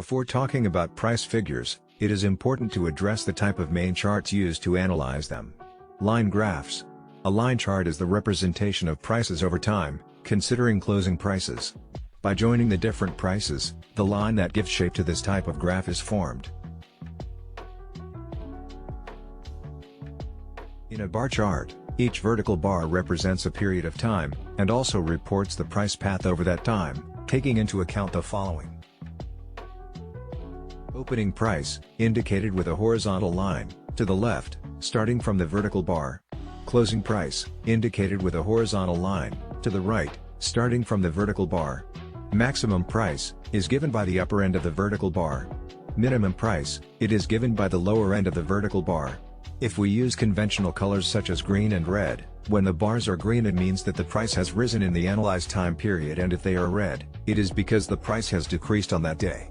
Before talking about price figures, it is important to address the type of main charts used to analyze them. Line graphs. A line chart is the representation of prices over time, considering closing prices. By joining the different prices, the line that gives shape to this type of graph is formed. In a bar chart, each vertical bar represents a period of time, and also reports the price path over that time, taking into account the following. Opening price, indicated with a horizontal line, to the left, starting from the vertical bar. Closing price, indicated with a horizontal line, to the right, starting from the vertical bar. Maximum price, is given by the upper end of the vertical bar. Minimum price, it is given by the lower end of the vertical bar. If we use conventional colors such as green and red, when the bars are green it means that the price has risen in the analyzed time period, and if they are red, it is because the price has decreased on that day.